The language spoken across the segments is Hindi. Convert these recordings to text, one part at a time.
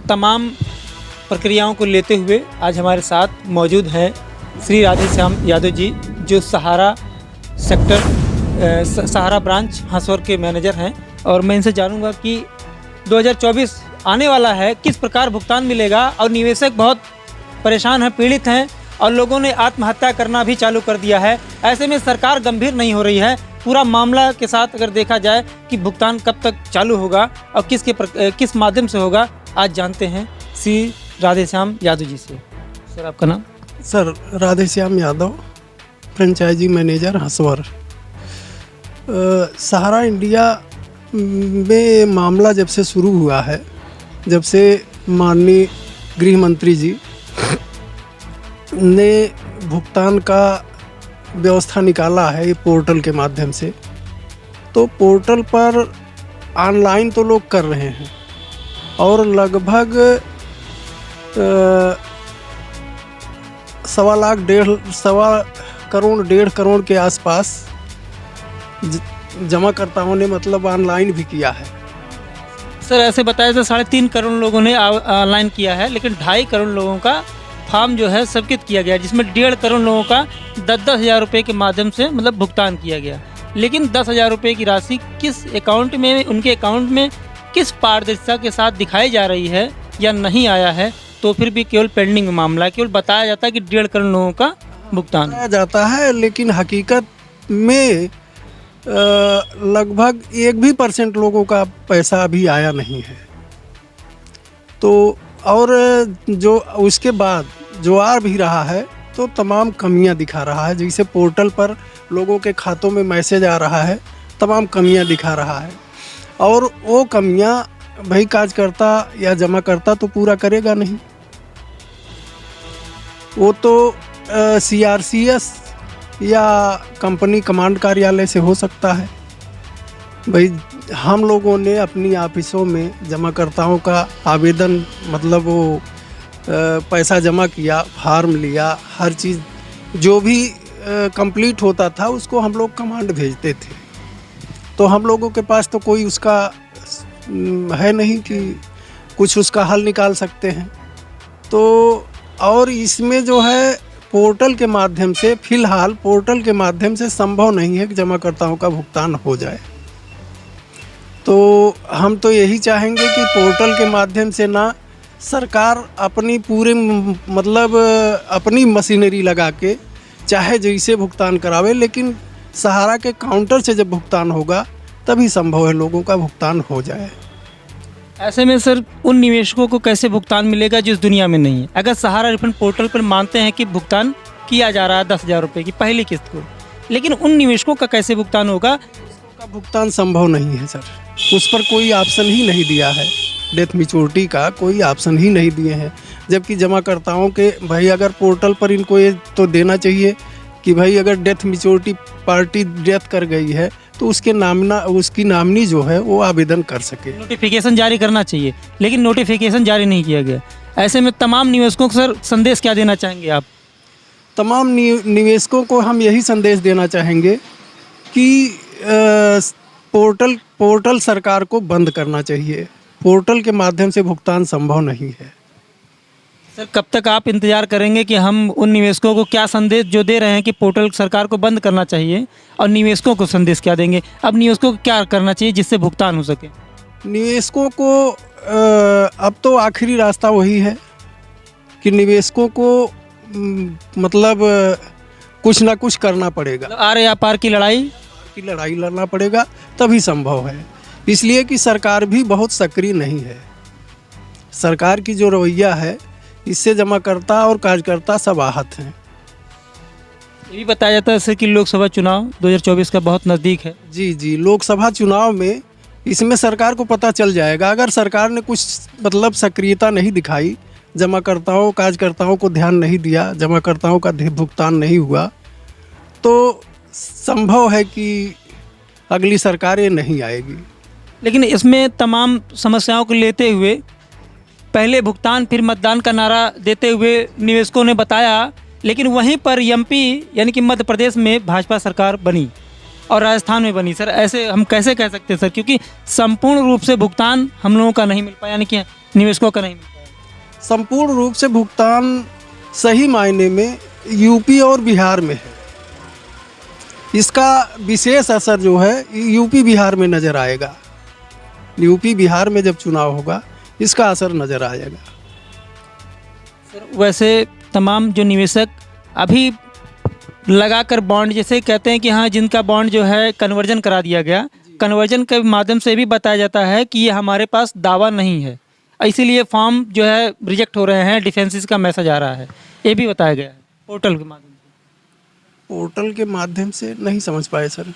तमाम प्रक्रियाओं को लेते हुए आज हमारे साथ मौजूद हैं श्री राधेश्याम यादव जी, जो सहारा सहारा ब्रांच हांसोर के मैनेजर हैं। और मैं इनसे जानूंगा कि 2024 आने वाला है, किस प्रकार भुगतान मिलेगा। और निवेशक बहुत परेशान हैं, पीड़ित हैं और लोगों ने आत्महत्या करना भी चालू कर दिया है। ऐसे में सरकार गंभीर नहीं हो रही है। पूरा मामला के साथ अगर देखा जाए कि भुगतान कब तक चालू होगा और किस माध्यम से होगा, आज जानते हैं श्री राधेश्याम यादव जी से। सर, आपका नाम? Sir, Radheshyam Yadav, franchise manager Hansor. Sahara India में मामला जब से शुरू हुआ है, जब से माननीय गृह मंत्री जी ने भुगतान का व्यवस्था निकाला है ये पोर्टल के माध्यम से, तो पोर्टल पर ऑनलाइन तो लोग कर रहे हैं और लगभग 1.25 करोड़ के आसपास जमाकर्ताओं ने मतलब ऑनलाइन भी किया है। सर, ऐसे बताया था 3.5 करोड़ लोगों ने ऑनलाइन किया है, लेकिन 2.5 करोड़ लोगों का फॉर्म जो है सबमिट किया गया, जिसमें 1.5 करोड़ लोगों का 10-10 हज़ार रुपये के माध्यम से मतलब भुगतान किया गया। लेकिन 10 हज़ार रुपये की राशि किस अकाउंट में, उनके अकाउंट में किस पारदर्शिता के साथ दिखाई जा रही है या नहीं आया है, तो फिर भी केवल पेंडिंग मामला है। केवल बताया जाता है कि 1.5 करोड़ लोगों का भुगतान बताया जाता है, लेकिन हकीकत में लगभग 1% लोगों का पैसा अभी आया नहीं है। तो और जो उसके बाद जो आ भी रहा है तो तमाम कमियां दिखा रहा है। जैसे पोर्टल पर लोगों के खातों में मैसेज आ रहा है, तमाम कमियां दिखा रहा है। और वो कमियां भाई कार्यकर्ता या जमाकर्ता तो पूरा करेगा नहीं। वो तो CRCS या कंपनी कमांड कार्यालय से हो सकता है। भाई हम लोगों ने अपनी ऑफिसों में जमाकर्ताओं का आवेदन मतलब वो पैसा जमा किया, फार्म लिया, हर चीज़ जो भी कंप्लीट होता था उसको हम लोग कमांड भेजते थे। तो हम लोगों के पास तो कोई उसका है नहीं कि कुछ उसका हल निकाल सकते हैं। तो और इसमें जो है पोर्टल के माध्यम से, फ़िलहाल पोर्टल के माध्यम से संभव नहीं है कि जमाकर्ताओं का भुगतान हो जाए। तो हम तो यही चाहेंगे कि पोर्टल के माध्यम से ना सरकार अपनी पूरे मतलब अपनी मशीनरी लगा के चाहे जैसे भुगतान करावे, लेकिन सहारा के काउंटर से जब भुगतान होगा तभी संभव है लोगों का भुगतान हो जाए। ऐसे में सर, उन निवेशकों को कैसे भुगतान मिलेगा जिस दुनिया में नहीं है? अगर सहारा रिफंड पोर्टल पर मानते हैं कि भुगतान किया जा रहा है 10 हज़ार रुपये की पहली किस्त को, लेकिन उन निवेशकों का कैसे भुगतान होगा? का भुगतान संभव नहीं है सर। उस पर कोई ऑप्शन ही नहीं दिया है, डेथ मैच्योरिटी का कोई ऑप्शन ही नहीं दिए हैं। जबकि जमाकर्ताओं के भाई अगर पोर्टल पर इनको ये तो देना चाहिए कि भाई अगर डेथ मैच्योरिटी पार्टी डेथ कर गई है तो उसकी नामनी जो है वो आवेदन कर सके। नोटिफिकेशन जारी करना चाहिए, लेकिन नोटिफिकेशन जारी नहीं किया गया। ऐसे में तमाम निवेशकों को सर संदेश क्या देना चाहेंगे आप? तमाम निवेशकों को हम यही संदेश देना चाहेंगे कि पोर्टल सरकार को बंद करना चाहिए। पोर्टल के माध्यम से भुगतान संभव नहीं है। सर, कब तक आप इंतजार करेंगे कि हम उन निवेशकों को क्या संदेश जो दे रहे हैं कि पोर्टल सरकार को बंद करना चाहिए, और निवेशकों को संदेश क्या देंगे? अब निवेशकों को क्या करना चाहिए जिससे भुगतान हो सके? निवेशकों को अब तो आखिरी रास्ता वही है कि निवेशकों को मतलब कुछ ना कुछ करना पड़ेगा। आर या पार की लड़ाई लड़ना पड़ेगा, तभी संभव है। इसलिए कि सरकार भी बहुत सक्रिय नहीं है। सरकार की जो रवैया है इससे जमाकर्ता और कार्यकर्ता सब आहत हैं। ये भी बताया जाता है सर कि लोकसभा चुनाव 2024 का बहुत नज़दीक है। जी, लोकसभा चुनाव में इसमें सरकार को पता चल जाएगा। अगर सरकार ने कुछ मतलब सक्रियता नहीं दिखाई, जमाकर्ताओं कार्यकर्ताओं को ध्यान नहीं दिया, जमाकर्ताओं का भुगतान नहीं हुआ, तो संभव है कि अगली सरकारें नहीं आएगी। लेकिन इसमें तमाम समस्याओं को लेते हुए पहले भुगतान फिर मतदान का नारा देते हुए निवेशकों ने बताया, लेकिन वहीं पर MP यानी कि मध्य प्रदेश में भाजपा सरकार बनी और राजस्थान में बनी। सर, ऐसे हम कैसे कह सकते हैं सर, क्योंकि संपूर्ण रूप से भुगतान हम लोगों का नहीं मिल पाया, यानी कि निवेशकों का नहीं मिल पाया। संपूर्ण रूप से भुगतान सही मायने में यूपी और बिहार में है। इसका विशेष असर जो है यूपी बिहार में नज़र आएगा। यूपी बिहार में जब चुनाव होगा इसका असर नज़र आएगा। सर वैसे तमाम जो निवेशक अभी लगाकर बॉन्ड, जैसे कहते हैं कि हाँ जिनका बॉन्ड जो है कन्वर्जन करा दिया गया, कन्वर्जन के माध्यम से भी बताया जाता है कि ये हमारे पास दावा नहीं है, इसीलिए फॉर्म जो है रिजेक्ट हो रहे हैं, डिफेंसिस का मैसेज आ रहा है, ये भी बताया गया है पोर्टल के माध्यम से। पोर्टल के माध्यम से नहीं समझ पाए सर।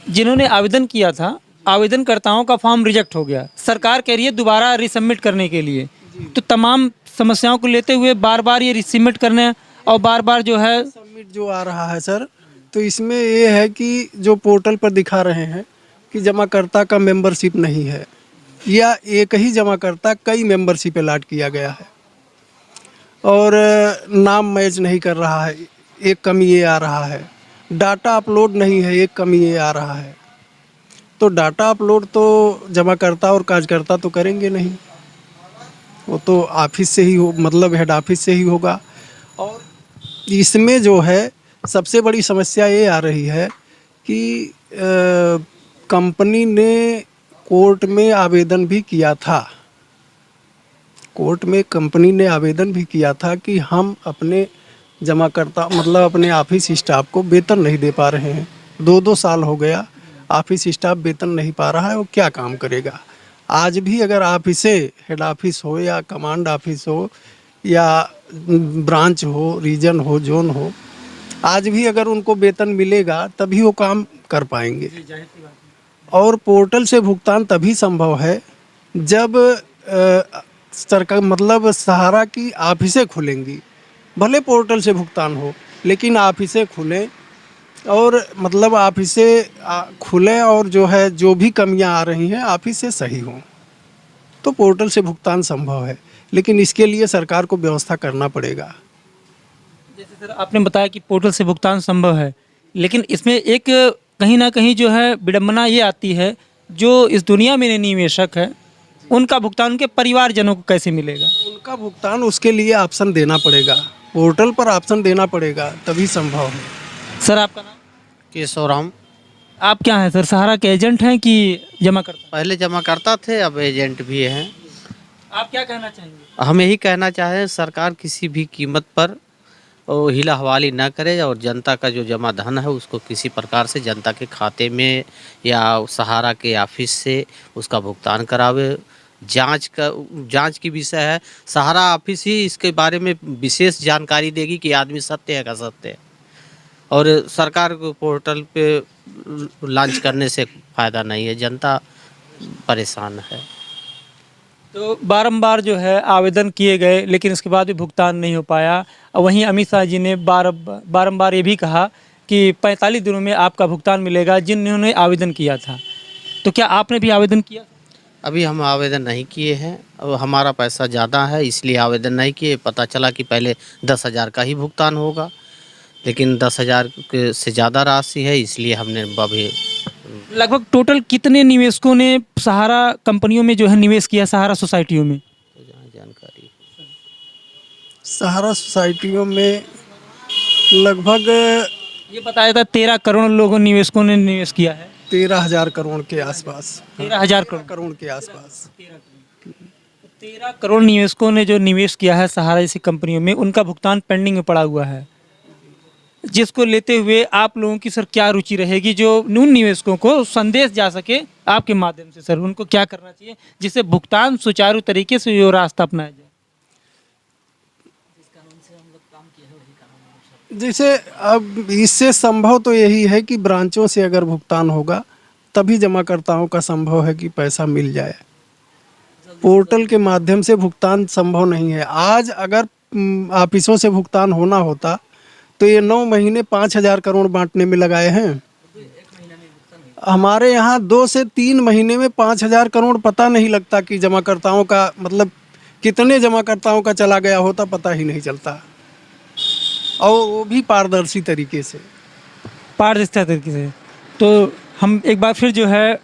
जिन्होंने आवेदन किया था, आवेदनकर्ताओं का फॉर्म रिजेक्ट हो गया, सरकार कह रही है दोबारा रिसबमिट करने के लिए, तो तमाम समस्याओं को लेते हुए बार बार ये रिसबमिट करने और बार बार जो है सबमिट जो आ रहा है सर, तो इसमें ये है कि जो पोर्टल पर दिखा रहे हैं कि जमाकर्ता का मेंबरशिप नहीं है, या एक ही जमाकर्ता कई मेंबरशिप अलॉट किया गया है और नाम मैच नहीं कर रहा है, एक कमी ये आ रहा है। डाटा अपलोड नहीं है, एक कमी ये आ रहा है। तो डाटा अपलोड तो जमाकर्ता और कार्यकर्ता तो करेंगे नहीं, वो तो ऑफिस से ही हो, मतलब हेड ऑफिस से ही होगा। और इसमें जो है सबसे बड़ी समस्या ये आ रही है कि कंपनी ने कोर्ट में आवेदन भी किया था, कोर्ट में कंपनी ने आवेदन भी किया था कि हम अपने जमाकर्ता मतलब अपने ऑफिस स्टाफ को वेतन नहीं दे पा रहे हैं। 2-2 साल हो गया, ऑफिस स्टाफ वेतन नहीं पा रहा है, वो क्या काम करेगा। आज भी अगर ऑफिस हेड ऑफिस हो या कमांड ऑफिस हो या ब्रांच हो, रीजन हो, जोन हो, आज भी अगर उनको वेतन मिलेगा तभी वो काम कर पाएंगे। और पोर्टल से भुगतान तभी संभव है जब सरकार मतलब सहारा की ऑफिसें खुलेंगी। भले पोर्टल से भुगतान हो, लेकिन ऑफिसें खुलें और मतलब ऑफिसें खुलें और जो है जो भी कमियां आ रही हैं ऑफिस से सही हों, तो पोर्टल से भुगतान संभव है। लेकिन इसके लिए सरकार को व्यवस्था करना पड़ेगा। जैसे सर आपने बताया कि पोर्टल से भुगतान संभव है, लेकिन इसमें एक कहीं ना कहीं जो है विडंबना ये आती है, जो इस दुनिया में निवेशक है उनका भुगतान उनके परिवारजनों को कैसे मिलेगा? उनका भुगतान उसके लिए ऑप्शन देना पड़ेगा, पोर्टल पर ऑप्शन देना पड़ेगा, तभी संभव है। सर आपका नाम? केशवराम। आप क्या हैं सर, सहारा के एजेंट हैं कि जमा करता? पहले जमा करता थे, अब एजेंट भी हैं। आप क्या कहना चाहेंगे? हम यही कहना चाहें सरकार किसी भी कीमत पर हिला हवाली न करे और जनता का जो जमा धन है उसको किसी प्रकार से जनता के खाते में या सहारा के ऑफिस से उसका भुगतान करावे। जांच की विषय है, सहारा ऑफिस ही इसके बारे में विशेष जानकारी देगी कि आदमी सत्य है का सत्य है, और सरकार को पोर्टल पे लॉन्च करने से फ़ायदा नहीं है, जनता परेशान है। तो बारंबार जो है आवेदन किए गए लेकिन उसके बाद भी भुगतान नहीं हो पाया। और वहीं अमित शाह जी ने बारंबार ये भी कहा कि 45 दिनों में आपका भुगतान मिलेगा जिन्होंने आवेदन किया था। तो क्या आपने भी आवेदन किया? अभी हम आवेदन नहीं किए हैं, अब हमारा पैसा ज़्यादा है इसलिए आवेदन नहीं किए। पता चला कि पहले 10,000 का ही भुगतान होगा, लेकिन 10,000 से ज़्यादा राशि है, इसलिए हमने अभी लगभग टोटल कितने निवेशकों ने सहारा कंपनियों में जो है निवेश किया, सहारा सोसाइटियों में? जानकारी सहारा सोसाइटियों में लगभग ये बताया था 13 करोड़ लोगों निवेशकों ने निवेश किया है। 13,000 करोड़ के आसपास, 13,000 करोड़ के आसपास। 13 करोड़ निवेशकों ने जो निवेश किया है सहारा जैसी कंपनियों में, उनका भुगतान पेंडिंग में पड़ा हुआ है, जिसको लेते हुए आप लोगों की सर क्या रुचि रहेगी, जो उन निवेशकों को संदेश जा सके आपके माध्यम से? सर उनको क्या करना चाहिए जिससे भुगतान सुचारू तरीके से जो रास्ता अपनाया जाए? जैसे अब इससे संभव तो यही है कि ब्रांचों से अगर भुगतान होगा तभी जमाकर्ताओं का संभव है कि पैसा मिल जाए। पोर्टल के माध्यम से भुगतान संभव नहीं है। आज अगर ऑफिसों से भुगतान होना होता तो ये 9 महीने 5,000 करोड़ बांटने में लगाए हैं। हमारे यहाँ 2 से 3 महीने में 5,000 करोड़ पता नहीं लगता कि जमाकर्ताओं का मतलब कितने जमाकर्ताओं का चला गया होता, पता ही नहीं चलता, और वो भी पारदर्शी तरीके से। पारदर्शिता तरीके से। तो हम एक बार फिर जो है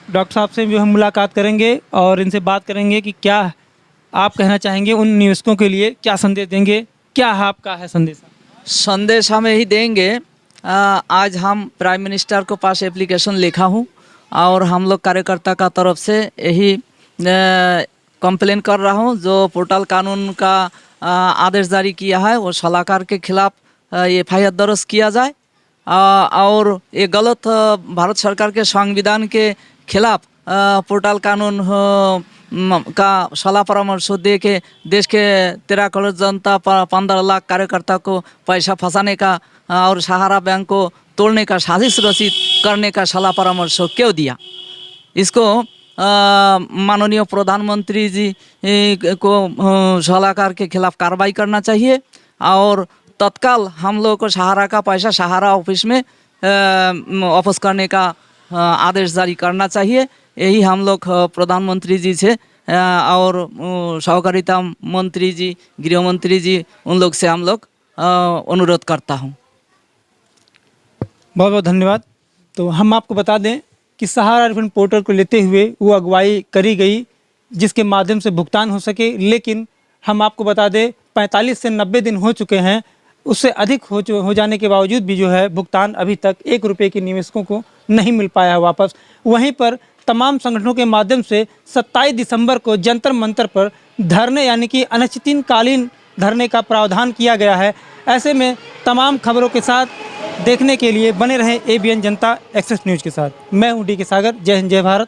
डॉक्टर साहब से जो हम मुलाकात करेंगे और इनसे बात करेंगे कि क्या आप कहना चाहेंगे उन निवेशकों के लिए, क्या संदेश देंगे, क्या आपका है संदेश? संदेश हम यही देंगे, आज हम प्राइम मिनिस्टर को पास एप्लीकेशन लिखा हूँ और हम लोग कार्यकर्ता का तरफ से यही कंप्लेन कर रहा हूँ। जो पोर्टल कानून का आदेश जारी किया है वो सलाहकार के खिलाफ FIR दर्ज किया जाए और ये गलत भारत सरकार के संविधान के खिलाफ पोर्टल कानून का सलाह परामर्श दे के देश के 13 करोड़ जनता 15 लाख कार्यकर्ता को पैसा फंसाने का और सहारा बैंक को तोड़ने का साजिश रचित करने का सलाह परामर्श क्यों दिया। इसको माननीय प्रधानमंत्री जी को सलाहकार के खिलाफ कार्रवाई करना चाहिए और तत्काल हम लोगों को सहारा का पैसा सहारा ऑफिस में वापस करने का आदेश जारी करना चाहिए। यही हम लोग प्रधानमंत्री जी से और सहकारिता मंत्री जी, गृह मंत्री जी, उन लोग से हम लोग अनुरोध करता हूँ। बहुत बहुत धन्यवाद। तो हम आपको बता दें कि सहारा रिफंड पोर्टल को लेते हुए वो अगुवाई करी गई जिसके माध्यम से भुगतान हो सके, लेकिन हम आपको बता दें 45 से 90 दिन हो चुके हैं, उससे अधिक हो जाने के बावजूद भी जो है भुगतान अभी तक 1 रुपये के निवेशकों को नहीं मिल पाया है वापस। वहीं पर तमाम संगठनों के माध्यम से 27 दिसंबर को जंतर मंतर पर धरने यानी कि अनिश्चितकालीन धरने का प्रावधान किया गया है। ऐसे में तमाम खबरों के साथ देखने के लिए बने रहें ABN जनता एक्सेस न्यूज़ के साथ। मैं हूं DK सागर। जय हिंद, जय भारत।